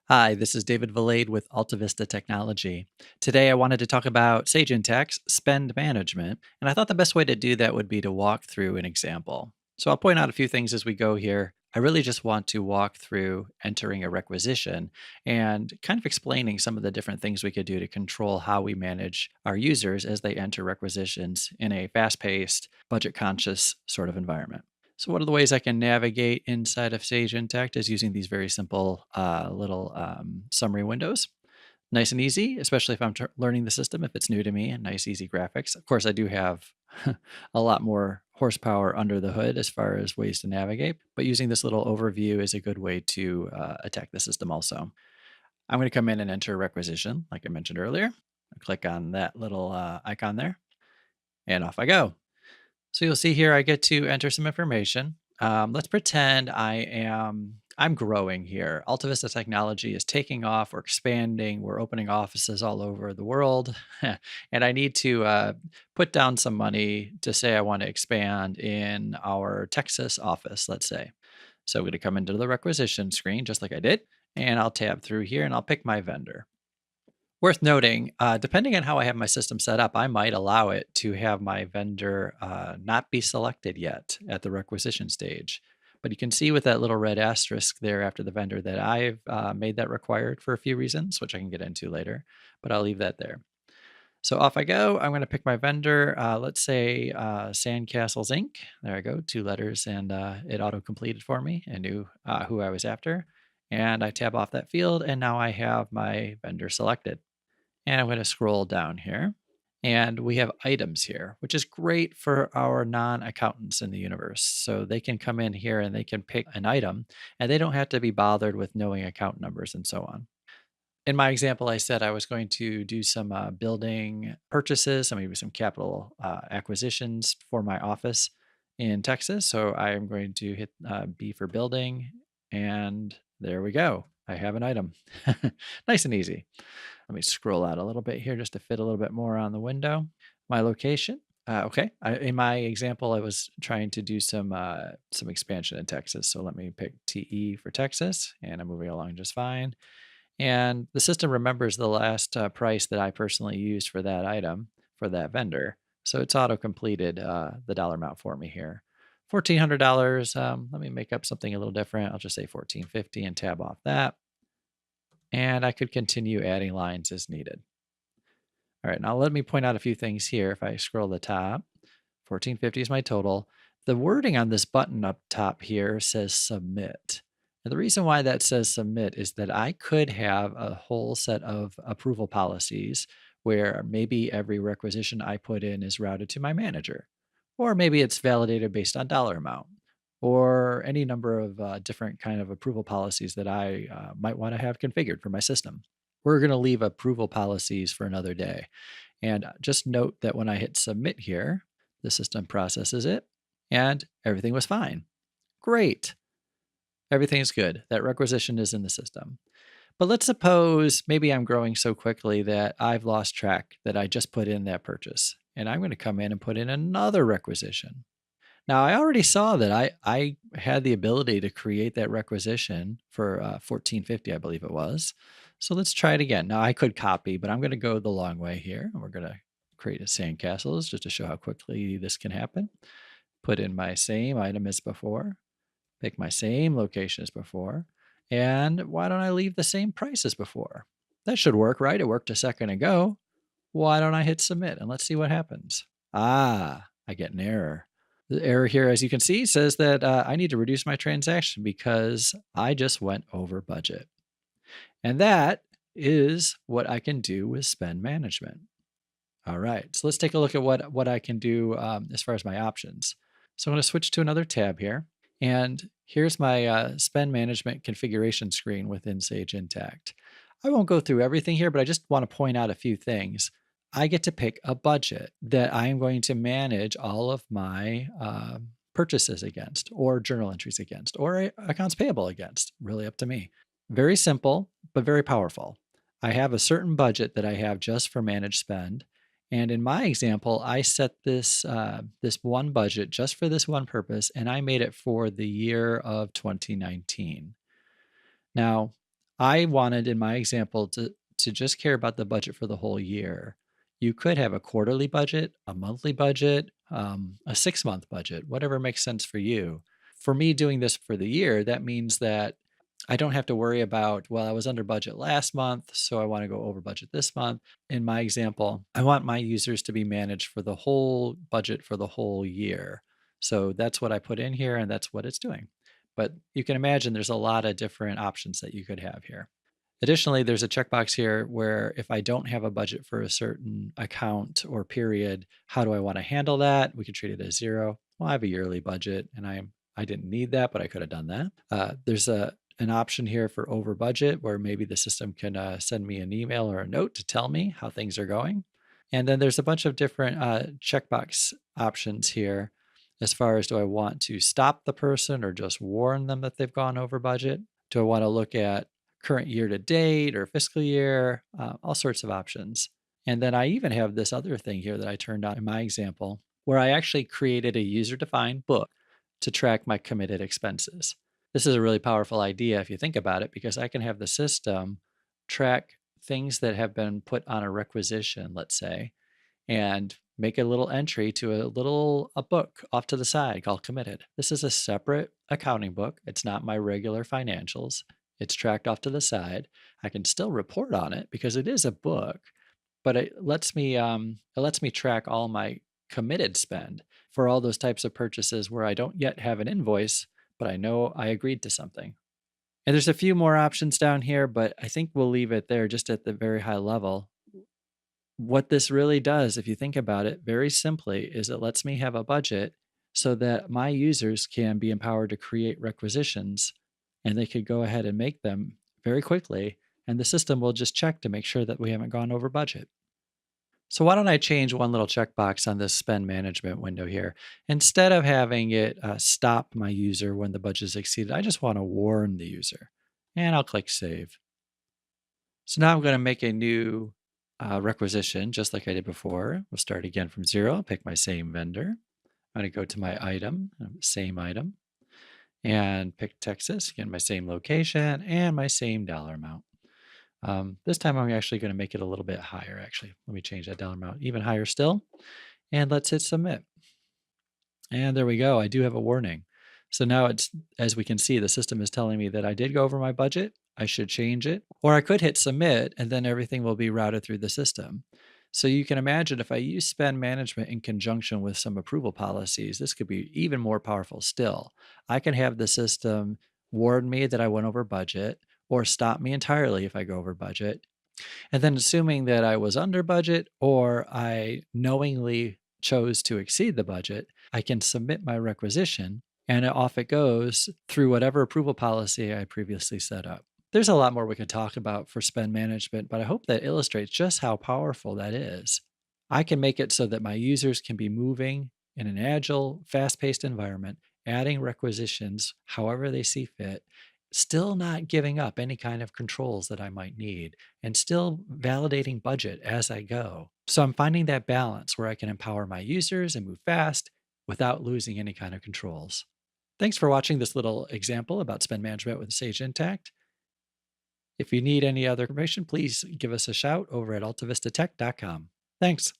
Hi, this is David Valade with Alta Vista Technology. Today I wanted to talk about Sage Intacct's spend management, and I thought the best way to do that would be to walk through an example. So I'll point out a few things as we go here. I really just want to walk through entering a requisition and kind of explaining some of the different things we could do to control how we manage our users as they enter requisitions in a fast paced, budget conscious sort of environment. So one of the ways I can navigate inside of Sage Intacct is using these very simple little summary windows. Nice and easy, especially if I'm learning the system, if it's new to me, and nice, easy graphics. Of course, I do have a lot more horsepower under the hood as far as ways to navigate, but using this little overview is a good way to attack the system also. I'm going to come in and enter a requisition, like I mentioned earlier. I click on that little icon there, and off I go. So you'll see here I get to enter some information. Let's pretend I'm growing here. Alta Vista Technology is taking off. We're expanding. We're opening offices all over the world, and I need to put down some money to say I want to expand in our Texas office. Let's say. So I'm going to come into the requisition screen just like I did, and I'll tab through here and I'll pick my vendor. Worth noting, depending on how I have my system set up, I might allow it to have my vendor not be selected yet at the requisition stage. But you can see with that little red asterisk there after the vendor that I've made that required for a few reasons, which I can get into later, but I'll leave that there. So off I go. I'm going to pick my vendor. Let's say Sandcastles Inc. There I go, 2 letters, and it auto completed for me and knew who I was after. And I tab off that field, and now I have my vendor selected. And I'm going to scroll down here. And we have items here, which is great for our non accountants in the universe. So they can come in here and they can pick an item, and they don't have to be bothered with knowing account numbers and so on. In my example, I said I was going to do some building purchases, maybe some capital acquisitions for my office in Texas. So I am going to hit B for building, and there we go. I have an item. Nice and easy. Let me scroll out a little bit here just to fit a little bit more on the window. My location. Okay. In my example, I was trying to do some expansion in Texas. So let me pick TE for Texas, and I'm moving along just fine. And the system remembers the last price that I personally used for that item for that vendor. So it's auto completed the dollar amount for me here. $1,400. Let me make up something a little different. I'll just say 1450 and tab off that. And I could continue adding lines as needed. All right, now let me point out a few things here. If I scroll the top, 1450 is my total. The wording on this button up top here says submit. And the reason why that says submit is that I could have a whole set of approval policies where maybe every requisition I put in is routed to my manager, or maybe it's validated based on dollar amount, or any number of different kind of approval policies that I might want to have configured for my system. We're going to leave approval policies for another day. And just note that when I hit submit here, the system processes it and everything was fine. Great. Everything's good. That requisition is in the system. But let's suppose maybe I'm growing so quickly that I've lost track that I just put in that purchase. And I'm going to come in and put in another requisition. Now, I already saw that I had the ability to create that requisition for 1450, I believe it was. So let's try it again. Now, I could copy, but I'm going to go the long way here. We're going to create a sandcastles just to show how quickly this can happen. Put in my same item as before. Pick my same location as before. And why don't I leave the same price as before? That should work, right? It worked a second ago. Why don't I hit submit and let's see what happens? Ah, I get an error. The error here, as you can see, says that I need to reduce my transaction because I just went over budget. And that is what I can do with spend management. All right, so let's take a look at what I can do as far as my options. So I'm going to switch to another tab here. And here's my spend management configuration screen within Sage Intacct. I won't go through everything here, but I just want to point out a few things. I get to pick a budget that I am going to manage all of my purchases against, or journal entries against, or accounts payable against. Really up to me. Very simple, but very powerful. I have a certain budget that I have just for managed spend. And in my example, I set this this one budget just for this one purpose, and I made it for the year of 2019. Now, I wanted in my example to just care about the budget for the whole year. You could have a quarterly budget, a monthly budget, a 6-month budget, whatever makes sense for you. For me, doing this for the year, that means that I don't have to worry about, well, I was under budget last month, so I want to go over budget this month. In my example, I want my users to be managed for the whole budget for the whole year. So that's what I put in here, and that's what it's doing. But you can imagine there's a lot of different options that you could have here. Additionally, there's a checkbox here where if I don't have a budget for a certain account or period, how do I want to handle that? We could treat it as zero. Well, I have a yearly budget and I didn't need that, but I could have done that. There's an option here for over budget where maybe the system can send me an email or a note to tell me how things are going. And then there's a bunch of different checkbox options here as far as do I want to stop the person or just warn them that they've gone over budget? Do I want to look at current year to date or fiscal year? All sorts of options. And then I even have this other thing here that I turned on in my example where I actually created a user defined book to track my committed expenses. This is a really powerful idea if you think about it, because I can have the system track things that have been put on a requisition, let's say, and make a little entry to a book off to the side called committed. This is a separate accounting book. It's not my regular financials. It's tracked off to the side. I can still report on it because it is a book, but it lets me track all my committed spend for all those types of purchases where I don't yet have an invoice, but I know I agreed to something. And there's a few more options down here, but I think we'll leave it there just at the very high level. What this really does, if you think about it very simply, is it lets me have a budget so that my users can be empowered to create requisitions and they could go ahead and make them very quickly. And the system will just check to make sure that we haven't gone over budget. So why don't I change one little checkbox on this spend management window here? Instead of having it stop my user when the budget is exceeded, I just want to warn the user. And I'll click save. So now I'm going to make a new requisition just like I did before. We'll start again from zero, pick my same vendor. I'm going to go to my item, same item, and pick Texas, again, my same location and my same dollar amount. This time I'm actually going to make it a little bit higher, actually. Let me change that dollar amount even higher still. And let's hit submit. And there we go. I do have a warning. So now it's, as we can see, the system is telling me that I did go over my budget. I should change it. Or I could hit submit and then everything will be routed through the system. So you can imagine if I use spend management in conjunction with some approval policies, this could be even more powerful still. I can have the system warn me that I went over budget or stop me entirely if I go over budget. And then assuming that I was under budget or I knowingly chose to exceed the budget, I can submit my requisition and off it goes through whatever approval policy I previously set up. There's a lot more we could talk about for spend management, but I hope that illustrates just how powerful that is. I can make it so that my users can be moving in an agile, fast paced environment, adding requisitions however they see fit, still not giving up any kind of controls that I might need, and still validating budget as I go. So I'm finding that balance where I can empower my users and move fast without losing any kind of controls. Thanks for watching this little example about spend management with Sage Intacct. If you need any other information, please give us a shout over at altavistatech.com. Thanks.